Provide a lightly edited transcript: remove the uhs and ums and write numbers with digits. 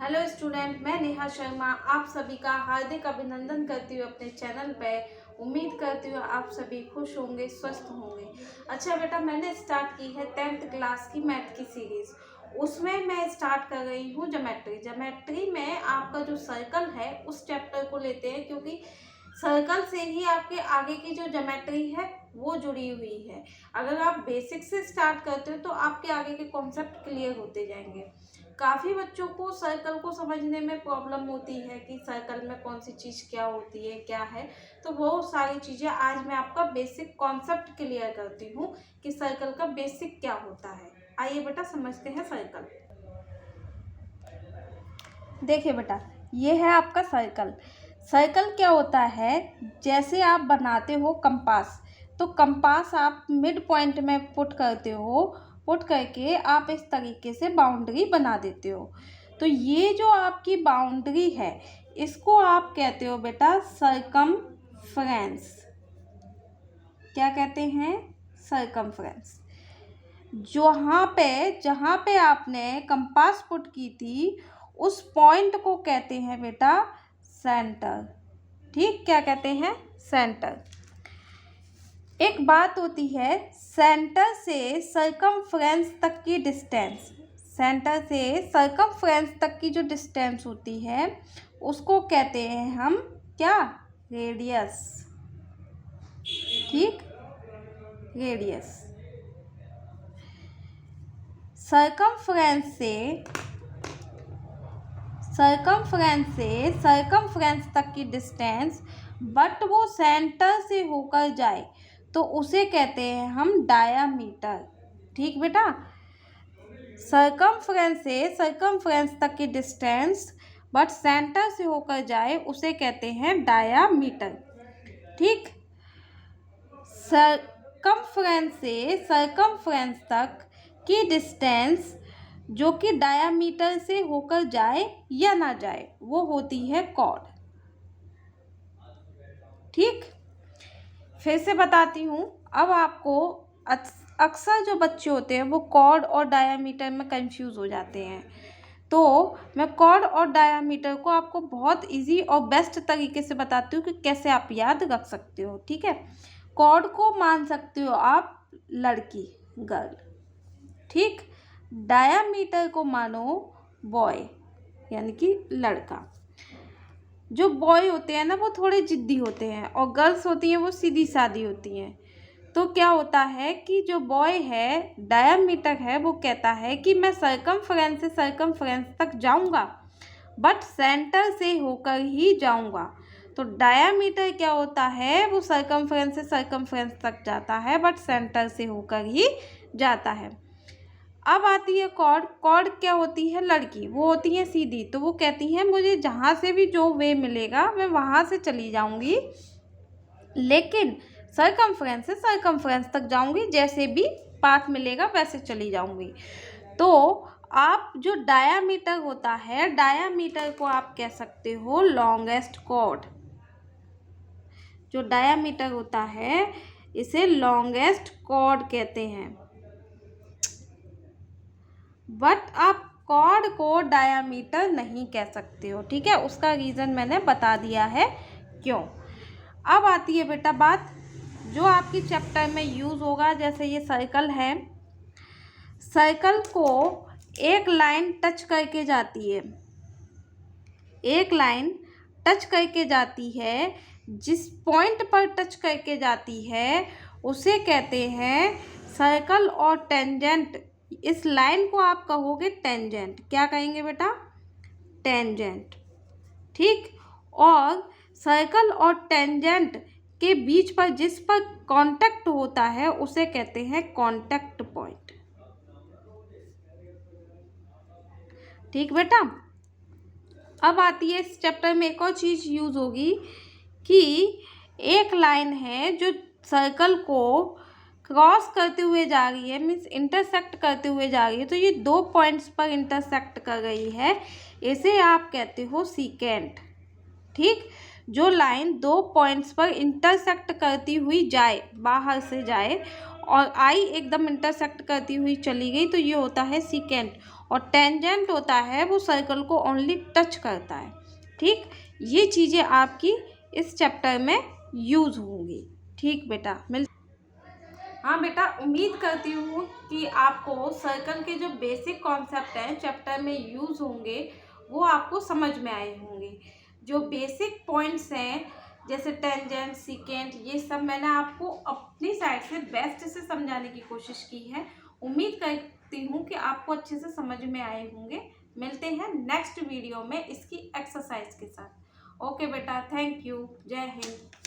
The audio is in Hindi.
हेलो स्टूडेंट, मैं नेहा शर्मा आप सभी का हार्दिक अभिनंदन करती हूँ अपने चैनल पे। उम्मीद करती हूँ आप सभी खुश होंगे, स्वस्थ होंगे। अच्छा बेटा, मैंने स्टार्ट की है 10th क्लास की मैथ की सीरीज़। उसमें मैं स्टार्ट कर रही हूँ ज्योमेट्री में आपका जो सर्कल है उस चैप्टर को लेते हैं, क्योंकि सर्कल से ही आपके आगे की जो ज्योमेट्री है वो जुड़ी हुई है। अगर आप बेसिक से स्टार्ट करते हो तो आपके आगे के कॉन्सेप्ट क्लियर होते जाएंगे। काफ़ी बच्चों को सर्कल को समझने में प्रॉब्लम होती है कि सर्कल में कौन सी चीज़ क्या होती है, क्या है। तो वो सारी चीज़ें आज मैं आपका बेसिक कॉन्सेप्ट क्लियर करती हूँ कि सर्कल का बेसिक क्या होता है। आइए बेटा समझते हैं सर्कल। देखिए बेटा, ये है आपका सर्कल। सर्कल क्या होता है, जैसे आप बनाते हो कंपास, तो कंपास आप मिड पॉइंट में पुट करते हो, पुट करके आप इस तरीके से बाउंड्री बना देते हो। तो ये जो आपकी बाउंड्री है इसको आप कहते हो बेटा सर्कमफ्रेंस। क्या कहते हैं? सर्कमफ्रेंस। जहाँ पे आपने कंपास पुट की थी उस पॉइंट को कहते हैं बेटा सेंटर। ठीक, क्या कहते हैं? सेंटर। एक बात होती है, सेंटर से सर्कमफ्रेंस तक की डिस्टेंस, सेंटर से सर्कमफ्रेंस तक की जो डिस्टेंस होती है उसको कहते हैं हम क्या? रेडियस। ठीक, रेडियस। सर्कमफ्रेंस से सर्कमफ्रेंस तक की डिस्टेंस बट वो सेंटर से होकर जाए तो उसे कहते हैं हम डायामीटर। ठीक बेटा, सर्कमफ्रेंस से सर्कमफ्रेंस तक की डिस्टेंस बट सेंटर से होकर जाए उसे कहते हैं डायामीटर। ठीक, सर्कमफ्रेंस से सर्कमफ्रेंस तक की डिस्टेंस जो कि डायामीटर से होकर जाए या ना जाए वो होती है कॉर्ड। ठीक, फिर से बताती हूँ। अब आपको अक्सर जो बच्चे होते हैं वो कॉर्ड और डायामीटर में कंफ्यूज हो जाते हैं, तो मैं कॉर्ड और डायामीटर को आपको बहुत इजी और बेस्ट तरीके से बताती हूँ कि कैसे आप याद रख सकते हो। ठीक है, कॉर्ड को मान सकते हो आप लड़की, गर्ल। ठीक, डायामीटर को मानो बॉय, यानी कि लड़का। जो बॉय होते हैं ना वो थोड़े जिद्दी होते हैं और गर्ल्स होती हैं वो सीधी सादी होती हैं। तो क्या होता है कि जो बॉय है, डायामीटर है, वो कहता है कि मैं सर्कमफ्रेंस से सर्कमफ्रेंस तक जाऊंगा बट सेंटर से होकर ही जाऊंगा। तो डायामीटर क्या होता है, वो सर्कमफ्रेंस से सर्कमफ्रेंस तक जाता है बट सेंटर से होकर ही जाता है। अब आती है कॉर्ड। कॉर्ड क्या होती है? लड़की, वो होती है सीधी, तो वो कहती हैं मुझे जहाँ से भी जो वे मिलेगा मैं वहाँ से चली जाऊँगी, लेकिन सर्कमफ्रेंस से सर्कमफ्रेंस तक जाऊँगी, जैसे भी पाथ मिलेगा वैसे चली जाऊँगी। तो आप जो डायामीटर होता है, डायामीटर को आप कह सकते हो लॉन्गेस्ट कॉर्ड। जो डायामीटर होता है इसे लॉन्गेस्ट कॉर्ड कहते हैं, बट आप कॉर्ड को डायामीटर नहीं कह सकते हो। ठीक है, उसका रीज़न मैंने बता दिया है क्यों। अब आती है बेटा बात जो आपकी चैप्टर में यूज़ होगा। जैसे ये सर्कल है, सर्कल को एक लाइन टच करके जाती है, एक लाइन टच करके जाती है, जिस पॉइंट पर टच करके जाती है उसे कहते हैं सर्कल और टेंजेंट। इस लाइन को आप कहोगे टेंजेंट। क्या कहेंगे बेटा? टेंजेंट। ठीक, और सर्कल और टेंजेंट के बीच पर जिस पर कांटेक्ट होता है उसे कहते हैं कांटेक्ट पॉइंट। ठीक बेटा, अब आती है इस चैप्टर में एक और चीज़ यूज़ होगी कि एक लाइन है जो सर्कल को क्रॉस करते हुए जा रही है, मीन्स इंटरसेक्ट करते हुए जा रही है। तो ये दो पॉइंट्स पर इंटरसेक्ट कर रही है, इसे आप कहते हो सीकेंट। ठीक, जो लाइन दो पॉइंट्स पर इंटरसेक्ट करती हुई जाए, बाहर से जाए और आई एकदम इंटरसेक्ट करती हुई चली गई, तो ये होता है सीकेंट। और टेंजेंट होता है वो सर्कल को ओनली टच करता है। ठीक, ये चीज़ें आपकी इस चैप्टर में यूज़ होंगी। ठीक बेटा, हाँ बेटा, उम्मीद करती हूँ कि आपको सर्कल के जो बेसिक कॉन्सेप्ट हैं चैप्टर में यूज़ होंगे वो आपको समझ में आए होंगे। जो बेसिक पॉइंट्स हैं जैसे टेंजेंट, सीकेंट, ये सब मैंने आपको अपनी साइड से बेस्ट से समझाने की कोशिश की है। उम्मीद करती हूँ कि आपको अच्छे से समझ में आए होंगे। मिलते हैं नेक्स्ट वीडियो में इसकी एक्सरसाइज के साथ। ओके बेटा, थैंक यू, जय हिंद।